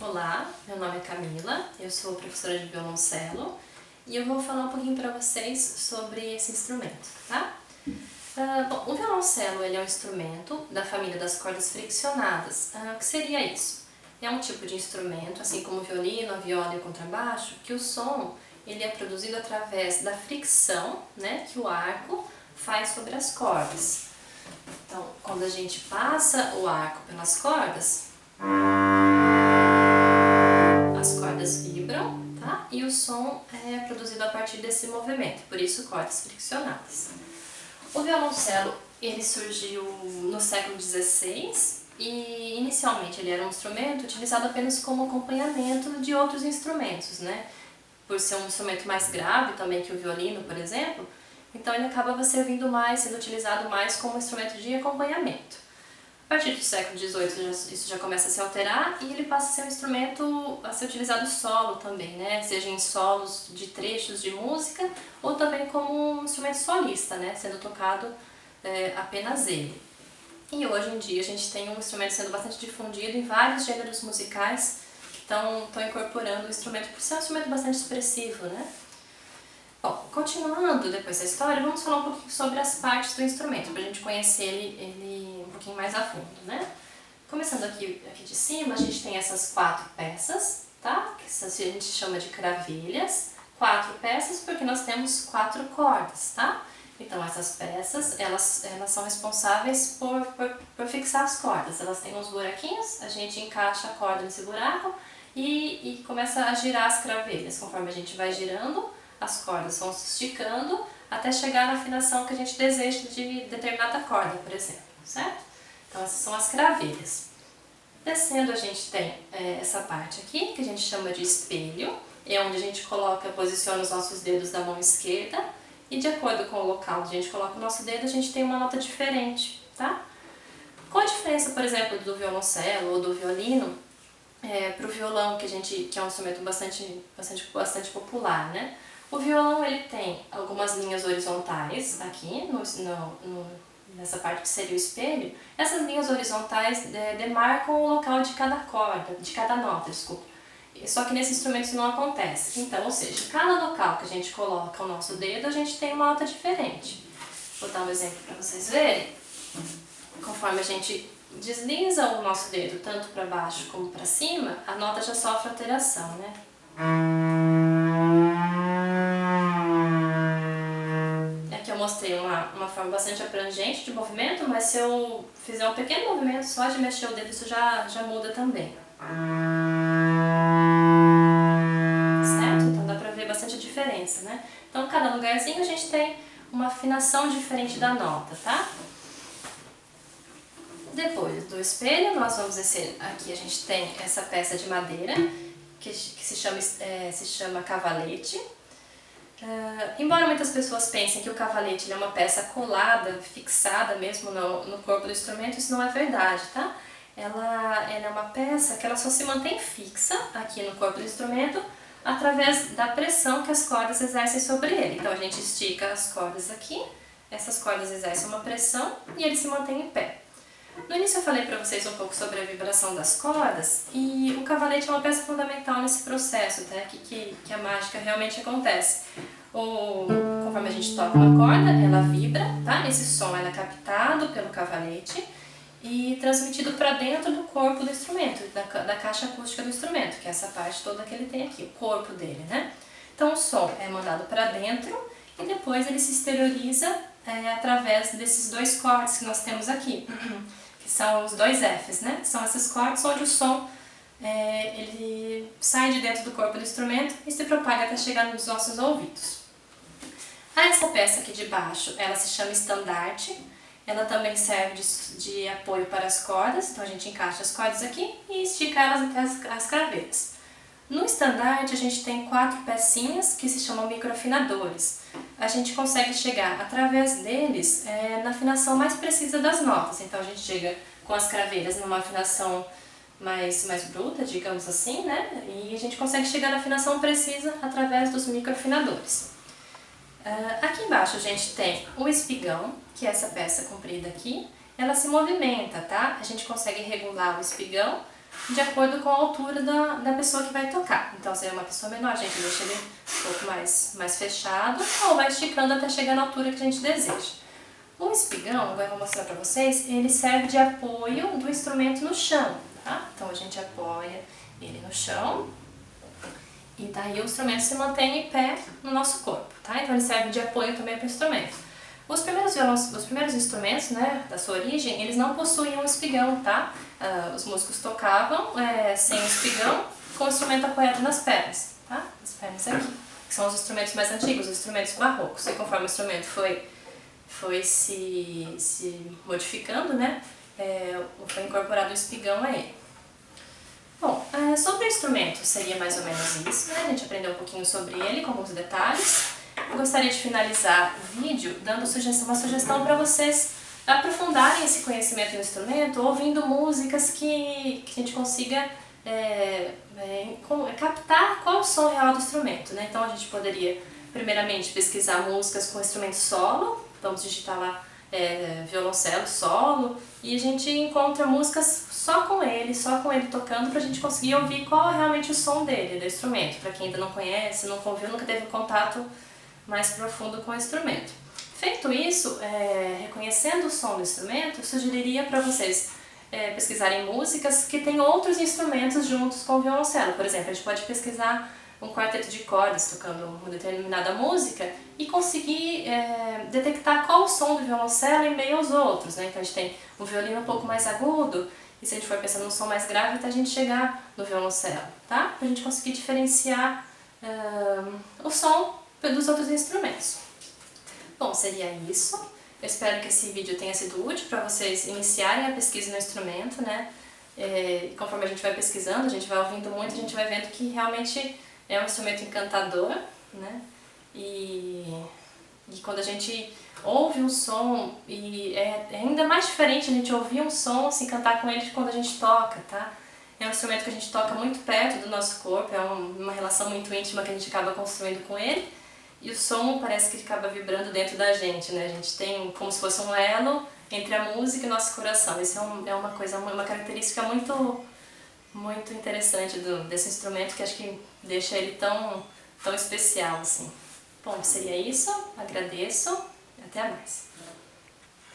Olá, meu nome é Camila, eu sou professora de violoncelo e eu vou falar um pouquinho para vocês sobre esse instrumento, tá? Bom, o violoncelo ele é um instrumento da família das cordas friccionadas. O que seria isso? É um tipo de instrumento, assim como o violino, a viola e o contrabaixo, que o som ele é produzido através da fricção, né, que o arco faz sobre as cordas. Então, quando a gente passa o arco pelas cordas, as cordas vibram, tá? E o som é produzido a partir desse movimento, por isso cordas friccionadas. O violoncelo ele surgiu no século XVI e inicialmente ele era um instrumento utilizado apenas como acompanhamento de outros instrumentos, né? Por ser um instrumento mais grave também que o violino, por exemplo, então ele acabava sendo utilizado mais como instrumento de acompanhamento. A partir do século XVIII isso já começa a se alterar e ele passa a ser um instrumento a ser utilizado solo também, né? Seja em solos de trechos de música ou também como um instrumento solista, né? Sendo tocado apenas ele. E hoje em dia a gente tem um instrumento sendo bastante difundido em vários gêneros musicais que estão incorporando o instrumento por ser um instrumento bastante expressivo, né? Bom, continuando depois da história, vamos falar um pouquinho sobre as partes do instrumento, para a gente conhecer ele um pouquinho mais a fundo, né? Começando aqui de cima, a gente tem essas 4 peças, tá? Que a gente chama de cravelhas. 4 peças porque nós temos 4 cordas, tá? Então essas peças, elas são responsáveis por fixar as cordas. Elas têm uns buraquinhos, a gente encaixa a corda nesse buraco e começa a girar as cravelhas. Conforme a gente vai girando, as cordas vão se esticando até chegar na afinação que a gente deseja de determinada corda, por exemplo, certo? Então essas são as cravelhas. Descendo a gente tem essa parte aqui, que a gente chama de espelho, é onde a gente posiciona os nossos dedos da mão esquerda e de acordo com o local onde a gente coloca o nosso dedo, a gente tem uma nota diferente, tá? Qual a diferença, por exemplo, do violoncelo ou do violino para o violão, que é um instrumento bastante popular, né? O violão ele tem algumas linhas horizontais aqui nessa parte que seria o espelho. Essas linhas horizontais demarcam o local de cada corda, de cada nota, desculpa. Só que nesse instrumento isso não acontece. Então, ou seja, cada local que a gente coloca o nosso dedo, a gente tem uma nota diferente. Vou dar um exemplo para vocês verem. Conforme a gente desliza o nosso dedo tanto para baixo como para cima, a nota já sofre alteração, né? Aqui eu mostrei uma forma bastante abrangente de movimento, mas se eu fizer um pequeno movimento só de mexer o dedo, isso já muda também. Certo? Então dá pra ver bastante a diferença, né? Então cada lugarzinho a gente tem uma afinação diferente da nota, tá? Depois do espelho, nós vamos descer. Aqui a gente tem essa peça de madeira que se chama cavalete. Embora muitas pessoas pensem que o cavalete é uma peça colada, fixada mesmo no corpo do instrumento, isso não é verdade, tá? Ela é uma peça que ela só se mantém fixa aqui no corpo do instrumento através da pressão que as cordas exercem sobre ele. Então a gente estica as cordas aqui, essas cordas exercem uma pressão e ele se mantém em pé. No início eu falei para vocês um pouco sobre a vibração das cordas e o cavalete é uma peça fundamental nesse processo, tá? que a mágica realmente acontece. Conforme a gente toca uma corda, ela vibra, tá? Esse som é captado pelo cavalete e transmitido para dentro do corpo do instrumento, da caixa acústica do instrumento, que é essa parte toda que ele tem aqui, o corpo dele, né? Então o som é mandado para dentro e depois ele se exterioriza através desses 2 cortes que nós temos aqui, que são os 2 Fs, né? São esses cortes onde o som ele sai de dentro do corpo do instrumento e se propaga até chegar nos nossos ouvidos. Essa peça aqui de baixo, ela se chama estandarte, ela também serve de apoio para as cordas, então a gente encaixa as cordas aqui e estica elas até as cravelhas. No estandarte a gente tem 4 pecinhas que se chamam microafinadores. A gente consegue chegar através deles na afinação mais precisa das notas, então a gente chega com as cravelhas numa afinação mais bruta, digamos assim, né? E a gente consegue chegar na afinação precisa através dos microafinadores. Aqui embaixo a gente tem o espigão, que é essa peça comprida aqui, ela se movimenta, tá? A gente consegue regular o espigão de acordo com a altura da pessoa que vai tocar. Então, se é uma pessoa menor, a gente deixa ele um pouco mais fechado, ou vai esticando até chegar na altura que a gente deseja. O espigão, agora eu vou mostrar para vocês, ele serve de apoio do instrumento no chão, tá? Então a gente apoia ele no chão e daí o instrumento se mantém em pé no nosso corpo, tá? Então ele serve de apoio também para o instrumento. Os primeiros instrumentos, né, da sua origem, eles não possuíam espigão, tá? Os músicos tocavam sem espigão, com o instrumento apoiado nas pernas, tá? As pernas aqui, que são os instrumentos mais antigos, os instrumentos barrocos. E conforme o instrumento foi se modificando, né, foi incorporado o espigão a ele. Bom, sobre o instrumento seria mais ou menos isso, né? A gente aprendeu um pouquinho sobre ele, com alguns detalhes. Eu gostaria de finalizar o vídeo dando uma sugestão para vocês aprofundarem esse conhecimento do instrumento, ouvindo músicas que a gente consiga captar qual é o som real do instrumento, né? Então a gente poderia, primeiramente, pesquisar músicas com instrumento solo, vamos digitar lá violoncelo solo, e a gente encontra músicas só com ele tocando, pra gente conseguir ouvir qual é realmente o som dele, do instrumento, para quem ainda não conhece, nunca ouviu, nunca teve contato mais profundo com o instrumento. Feito isso, reconhecendo o som do instrumento, eu sugeriria para vocês pesquisarem músicas que têm outros instrumentos juntos com o violoncelo. Por exemplo, a gente pode pesquisar um quarteto de cordas tocando uma determinada música e conseguir detectar qual o som do violoncelo em meio aos outros, né? Então a gente tem o violino um pouco mais agudo, e se a gente for pensando no som mais grave, até a gente chegar no violoncelo, tá? Pra gente conseguir diferenciar o som dos outros instrumentos. Bom, seria isso. Eu espero que esse vídeo tenha sido útil para vocês iniciarem a pesquisa no instrumento, né? Conforme a gente vai pesquisando, a gente vai ouvindo muito, a gente vai vendo que realmente é um instrumento encantador, né? E quando a gente ouve um som, e é ainda mais diferente a gente ouvir um som, assim, cantar com ele quando a gente toca, tá? É um instrumento que a gente toca muito perto do nosso corpo, é uma relação muito íntima que a gente acaba construindo com ele, e o som parece que acaba vibrando dentro da gente, né? A gente tem como se fosse um elo entre a música e o nosso coração. Isso é uma característica muito interessante desse instrumento, que acho que deixa ele tão especial, assim. Bom, seria isso. Agradeço. Até mais.